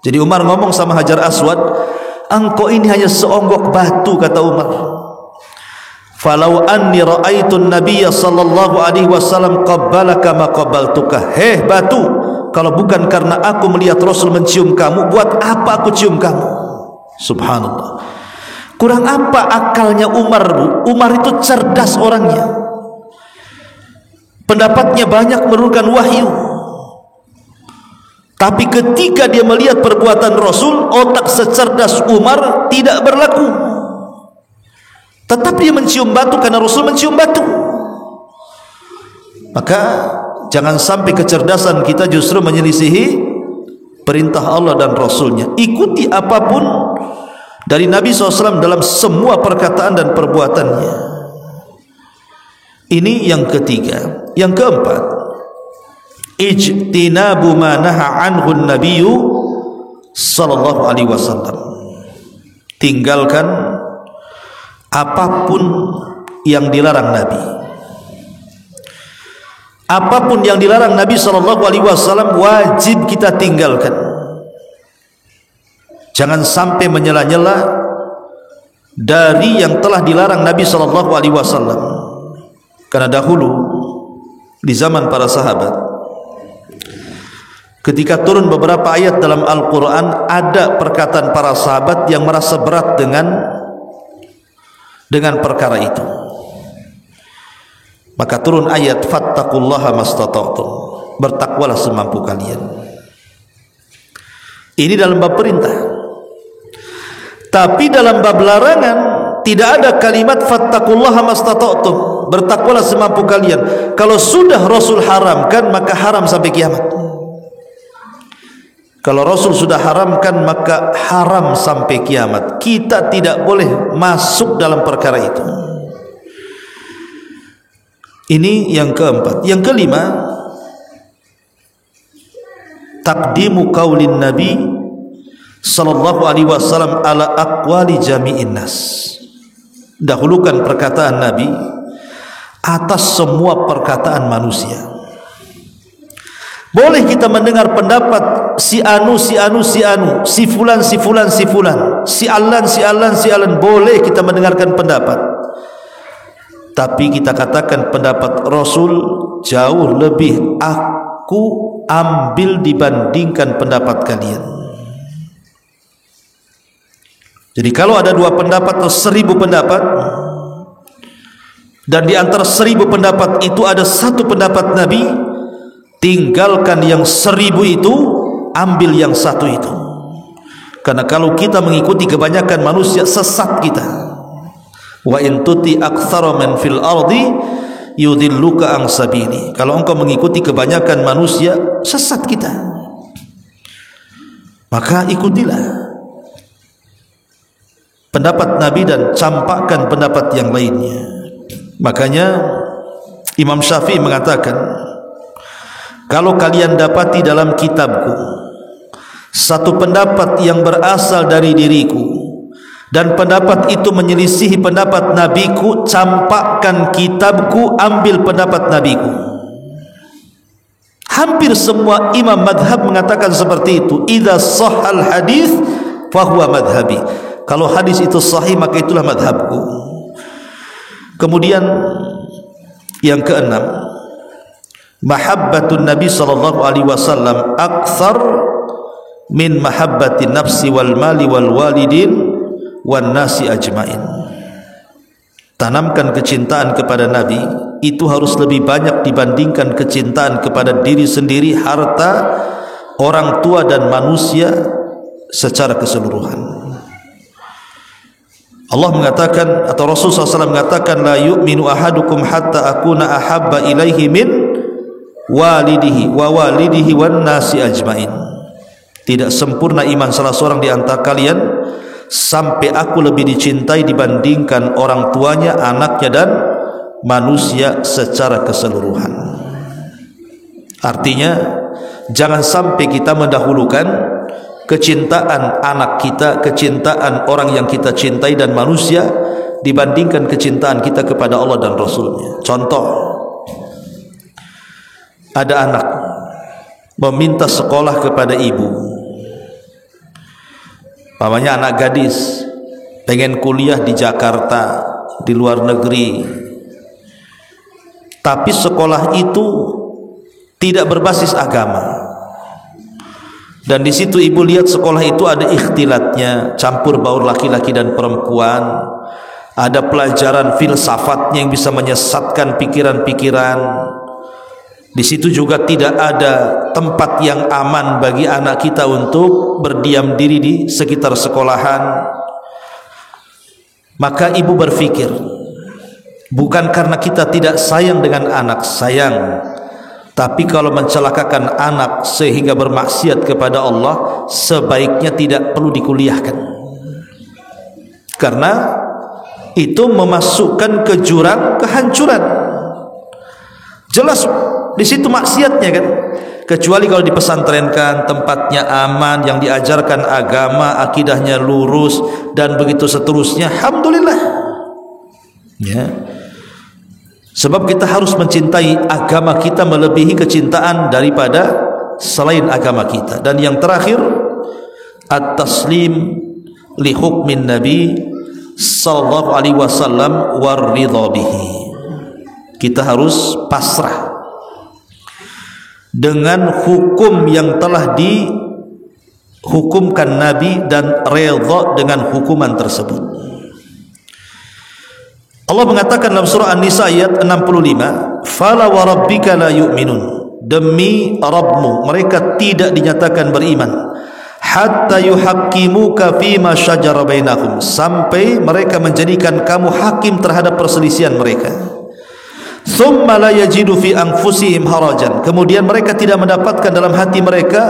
Jadi Umar ngomong sama Hajar Aswad, engkau ini hanya seonggok batu, kata Umar. Falau anni ra'aitun nabiyya sallallahu alaihi wasallam qabbalaka ma qabbaltuka. Heh batu, kalau bukan karena aku melihat Rasul mencium kamu, buat apa aku cium kamu? Subhanallah. Kurang apa akalnya Umar, Bu? Umar itu cerdas orangnya. Pendapatnya banyak menurunkan wahyu. Tapi ketika dia melihat perbuatan Rasul, otak secerdas Umar tidak berlaku. Tetap dia mencium batu karena Rasul mencium batu. Maka jangan sampai kecerdasan kita justru menyelisihi perintah Allah dan Rasulnya. Ikuti apapun dari Nabi SAW dalam semua perkataan dan perbuatannya. Ini yang ketiga. Yang keempat, ijtinabu ma naha anhu an-nabiyyu sallallahu alaihi wasallam. Tinggalkan apapun yang dilarang Nabi. Apapun yang dilarang Nabi sallallahu alaihi wasallam wajib kita tinggalkan. Jangan sampai menyela-nyela dari yang telah dilarang Nabi sallallahu alaihi wasallam. Karena dahulu di zaman para sahabat, ketika turun beberapa ayat dalam Al-Quran, ada perkataan para sahabat yang merasa berat dengan perkara itu. Maka turun ayat fattaqullaha mastata'tum, bertakwalah semampu kalian. Ini dalam bab perintah. Tapi dalam bab larangan tidak ada kalimat fattaqullaha mastata'tum. bertakwalah semampu kalian. Kalau sudah Rasul haramkan, maka haram sampai kiamat. Kalau Rasul sudah haramkan, maka haram sampai kiamat. Kita tidak boleh masuk dalam perkara itu. Ini yang keempat. Yang kelima, taqdimu qaulin Nabi sallallahu alaihi wasallam ala aqwali jami'in nas. Dahulukan perkataan Nabi atas semua perkataan manusia. Boleh kita mendengar pendapat si anu, si anu, si anu, si fulan, si fulan, si fulan, si alan, si alan, si alan. Boleh kita mendengarkan pendapat. Tapi kita katakan pendapat Rasul jauh lebih aku ambil dibandingkan pendapat kalian. Jadi kalau ada 2 pendapat atau 1000 pendapat, dan di antara 1000 pendapat itu ada 1 pendapat Nabi, tinggalkan yang 1000 itu, ambil yang 1 itu. Karena kalau kita mengikuti kebanyakan manusia, sesat kita. Wa in tuti aktsara man fil ardi yudilluka an sabili. Kalau engkau mengikuti kebanyakan manusia, sesat kita. Maka ikutilah pendapat Nabi dan campakkan pendapat yang lainnya. Makanya Imam Syafi'i mengatakan, kalau kalian dapati dalam kitabku satu pendapat yang berasal dari diriku dan pendapat itu menyelisihi pendapat nabiku, campakkan kitabku, ambil pendapat nabiku. Hampir semua imam madhab mengatakan seperti itu. Idza sahhal hadis fahuwa madhabi. Kalau hadis itu sahih, maka itulah madhabku. Kemudian yang keenam, mahabbatun Nabi sallallahu alaihi wasallam akthar min mahabbatin nafsi wal mali wal walidin wan nasi ajmain. Tanamkan kecintaan kepada Nabi itu harus lebih banyak dibandingkan kecintaan kepada diri sendiri, harta, orang tua dan manusia secara keseluruhan. Allah mengatakan, atau Rasulullah SAW mengatakan, la yu'minu ahadukum hatta akuna ahabba ilaihi min walidihi wa walidihi wan nasi ajmain. Tidak sempurna iman salah seorang di antara kalian sampai aku lebih dicintai dibandingkan orang tuanya, anaknya dan manusia secara keseluruhan. Artinya jangan sampai kita mendahulukan kecintaan anak kita, kecintaan orang yang kita cintai dan manusia dibandingkan kecintaan kita kepada Allah dan Rasulnya. Contoh, ada anak meminta sekolah kepada ibu, mamanya anak gadis pengen kuliah di Jakarta, di luar negeri, tapi sekolah itu tidak berbasis agama. Dan di situ ibu lihat sekolah itu ada ikhtilatnya, campur baur laki-laki dan perempuan, ada pelajaran filsafatnya yang bisa menyesatkan pikiran-pikiran. Di situ juga tidak ada tempat yang aman bagi anak kita untuk berdiam diri di sekitar sekolahan. Maka ibu berpikir, bukan karena kita tidak sayang dengan anak, sayang, tapi kalau mencelakakan anak sehingga bermaksiat kepada Allah, sebaiknya tidak perlu dikuliahkan, karena itu memasukkan ke jurang kehancuran. Jelas di situ maksiatnya kan. Kecuali kalau dipesantrenkan, tempatnya aman, yang diajarkan agama, akidahnya lurus dan begitu seterusnya, alhamdulillah. Ya. Sebab kita harus mencintai agama kita melebihi kecintaan daripada selain agama kita. Dan yang terakhir, at-taslim li hukmin Nabi sallallahu alaihi wasallam war ridha bihi. Kita harus pasrah dengan hukum yang telah dihukumkan Nabi dan redha dengan hukuman tersebut. Allah mengatakan dalam surah An-Nisa ayat 65, fala wa rabbika la yu'minun, demi Rabbmu mereka tidak dinyatakan beriman, hatta yuhaqqimuka fima syajara bainahum, sampai mereka menjadikan kamu hakim terhadap perselisihan mereka. thumma la yajidu fi anfusihim harajan, kemudian mereka tidak mendapatkan dalam hati mereka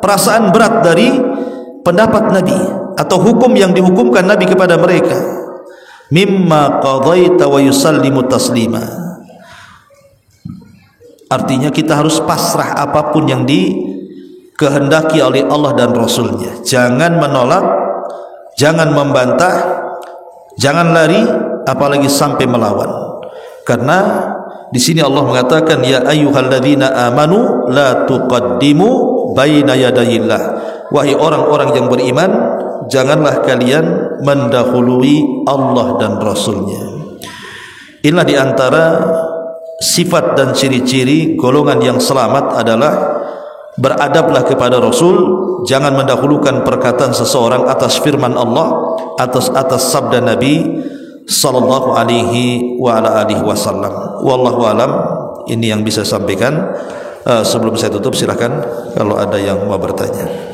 perasaan berat dari pendapat Nabi atau hukum yang dihukumkan Nabi kepada mereka, mimma qadaita wa yusallimu taslima. Artinya kita harus pasrah apapun yang dikehendaki oleh Allah dan Rasulnya. Jangan menolak, jangan membantah, jangan lari, apalagi sampai melawan. Karena di sini Allah mengatakan, ya ayyuhalladzina amanu la tuqaddimu baina yadayillah. Wahai orang-orang yang beriman, janganlah kalian mendahului Allah dan Rasulnya. Inilah di antara sifat dan ciri-ciri golongan yang selamat adalah beradablah kepada Rasul, jangan mendahulukan perkataan seseorang atas firman Allah, atas sabda Nabi sallallahu alaihi wa ala alihi wasallam. Wallahu alam, ini yang bisa sampaikan. Sebelum saya tutup, silakan kalau ada yang mau bertanya.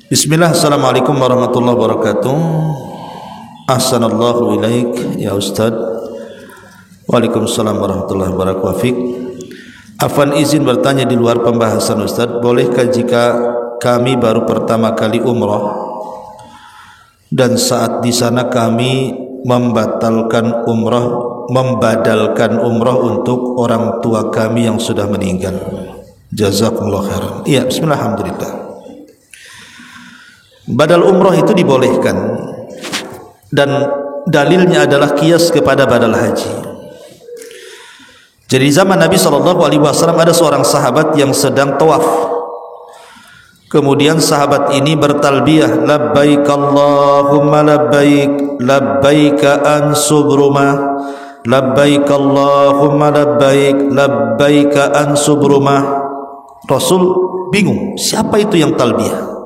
Bismillah, assalamualaikum warahmatullahi wabarakatuh. Ahsanallahu ilaik ya Ustaz. Waalaikumsalam warahmatullahi wabarakatuh. Afwan, izin bertanya di luar pembahasan Ustaz, bolehkah jika kami baru pertama kali umrah dan saat di sana kami membadalkan umrah untuk orang tua kami yang sudah meninggal? Jazakumullah khairan. Iya, bismillah, alhamdulillah. Badal umrah itu dibolehkan dan dalilnya adalah kias kepada badal haji. Jadi zaman Nabi SAW ada seorang sahabat yang sedang tawaf. Kemudian sahabat ini bertalbiyah, labbaik Allahumma labbaik, labbaika an subrumah, labbaik Allahumma labbaik, labbaika an subrumah. Rasul bingung, siapa itu yang talbiyah?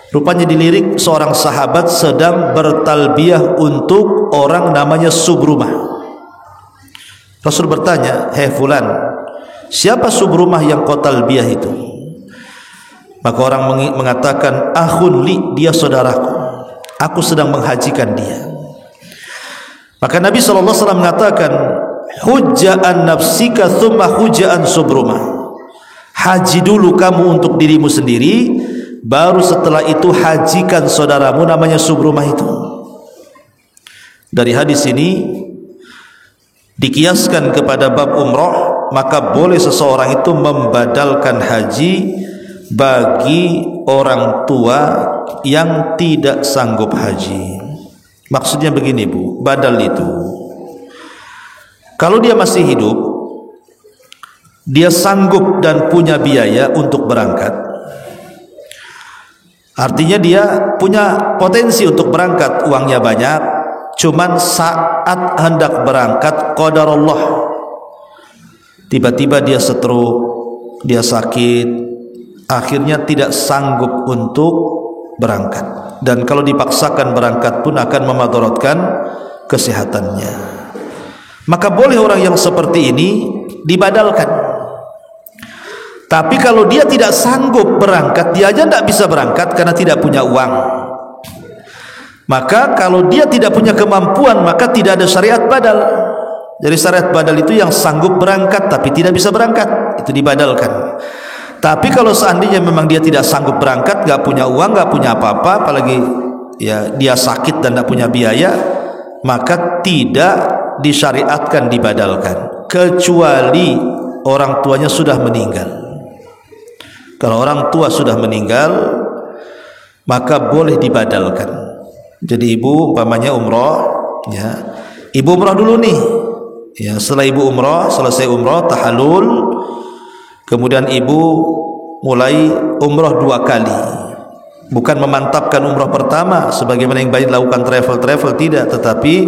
Rupanya dilirik seorang sahabat sedang bertalbiyah untuk orang namanya Subrumah. Rasul bertanya, hei fulan, siapa Subrumah yang kau talbiyah itu? Maka orang mengatakan, akhun li, dia saudaraku, aku sedang menghajikan dia. Maka Nabi SAW mengatakan, hujja'an nafsika thumma hujja'an Subrumah. Haji dulu kamu untuk dirimu sendiri, baru setelah itu hajikan saudaramu namanya Subrumah itu. Dari hadis ini dikiaskan kepada bab umrah, maka boleh seseorang itu membadalkan haji bagi orang tua yang tidak sanggup haji. Maksudnya begini Bu, badal itu kalau dia masih hidup, dia sanggup dan punya biaya untuk berangkat, artinya dia punya potensi untuk berangkat, uangnya banyak, cuman saat hendak berangkat qadarullah tiba-tiba dia stroke, dia sakit, akhirnya tidak sanggup untuk berangkat, dan kalau dipaksakan berangkat pun akan memadaratkan kesehatannya. Maka boleh orang yang seperti ini dibadalkan. Tapi kalau dia tidak sanggup berangkat, dia aja tidak bisa berangkat karena tidak punya uang. Maka kalau dia tidak punya kemampuan, maka tidak ada syariat badal. Jadi syariat badal itu yang sanggup berangkat tapi tidak bisa berangkat, itu dibadalkan. Tapi kalau seandainya memang dia tidak sanggup berangkat, nggak punya uang, nggak punya apa-apa, apalagi ya dia sakit dan tidak punya biaya, maka tidak disyariatkan dibadalkan, kecuali orang tuanya sudah meninggal. Kalau orang tua sudah meninggal, maka boleh dibadalkan. Jadi ibu umpamanya umrah, ya, ibu umrah dulu nih, ya, setelah ibu umrah, selesai umrah tahallul, kemudian ibu mulai umrah 2 kali. Bukan memantapkan umrah pertama sebagaimana yang banyak lakukan travel tidak, tetapi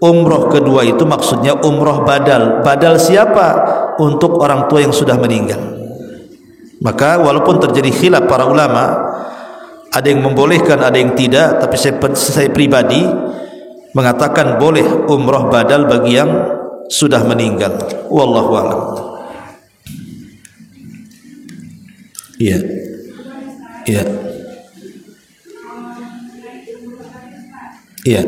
umrah kedua itu maksudnya umrah badal. Badal siapa? Untuk orang tua yang sudah meninggal. Maka walaupun terjadi khilaf para ulama, Ada yang membolehkan, ada yang tidak, tapi saya pribadi mengatakan boleh umrah badal bagi yang sudah meninggal. Wallahu a'lam. Iya. Iya. Iya.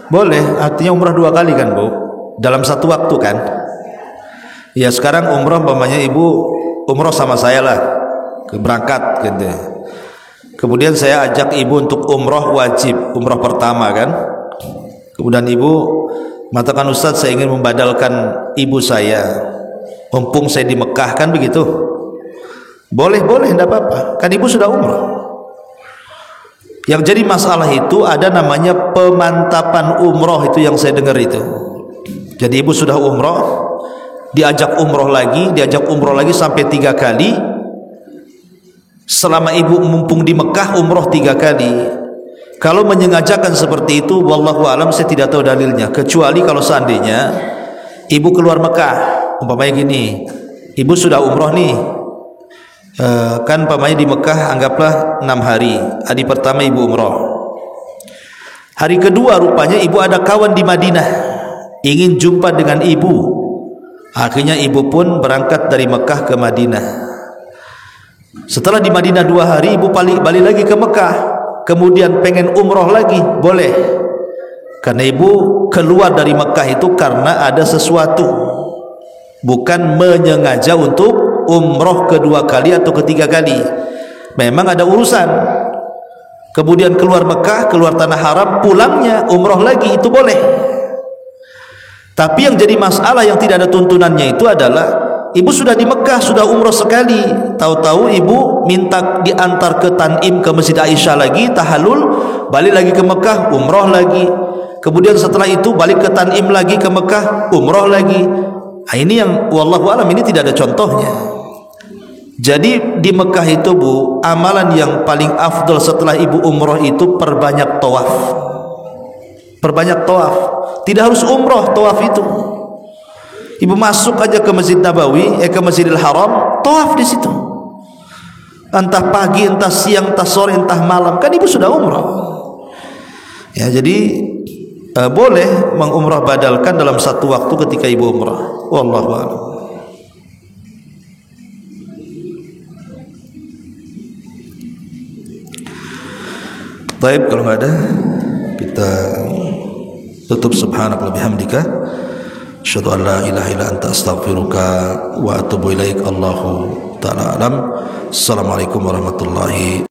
Boleh, artinya umrah 2 kali kan Bu, dalam satu waktu kan. Ya sekarang umrah umpamanya Ibu umrah sama saya lah, berangkat gitu. Kemudian saya ajak Ibu untuk umrah wajib, umrah pertama kan. Kemudian Ibu mengatakan, Ustaz saya ingin membadalkan ibu saya, mumpung saya di Mekah, kan begitu. Boleh, tidak apa-apa, kan Ibu sudah umrah. Yang jadi masalah itu ada namanya pemantapan umroh, itu yang saya dengar itu. Jadi Ibu sudah umroh, diajak umroh lagi sampai 3 kali. Selama Ibu mumpung di Mekah umroh 3 kali. Kalau menyengajakan seperti itu, wallahu alam, saya tidak tahu dalilnya. Kecuali kalau seandainya Ibu keluar Mekah, umpamanya gini, Ibu sudah umroh nih. Kan umpamanya di Mekah anggaplah 6 hari. Hari pertama Ibu umroh, hari kedua rupanya Ibu ada kawan di Madinah ingin jumpa dengan Ibu. Akhirnya Ibu pun berangkat dari Mekah ke Madinah. Setelah di Madinah 2 hari, Ibu balik lagi ke Mekah, kemudian pengen umroh lagi, boleh. Karena Ibu keluar dari Mekah itu karena ada sesuatu, bukan menyengaja untuk umroh kedua kali atau ketiga kali. Memang ada urusan, kemudian keluar Mekah, keluar tanah haram, pulangnya umroh lagi, itu boleh. Tapi yang jadi masalah yang tidak ada tuntunannya itu adalah Ibu sudah di Mekah, sudah umroh sekali, tahu-tahu Ibu minta diantar ke Tanim, ke Masjid Aisyah lagi, tahallul, balik lagi ke Mekah, umroh lagi. Kemudian setelah itu balik ke Tanim lagi, ke Mekah, umroh lagi. Nah, ini yang wallahu alam, ini tidak ada contohnya. Jadi di Mekah itu Bu, amalan yang paling afdal setelah Ibu umroh itu perbanyak tawaf. Perbanyak tawaf. Tidak harus umroh, tawaf itu. Ibu masuk aja ke Masjid Nabawi, ke Masjidil Haram, tawaf di situ. Entah pagi, entah siang, entah sore, entah malam, kan Ibu sudah umroh. Ya, jadi boleh mengumrah badalkan dalam satu waktu ketika Ibu umrah. Wallahu a'lam. Baik, kalau nggak ada kita tutup. Subhanallah bihamdika, asyhadu an la ilaha illa anta, astaghfiruka wa atubu ilaik. Allahu ta'ala alam. Assalamualaikum warahmatullahi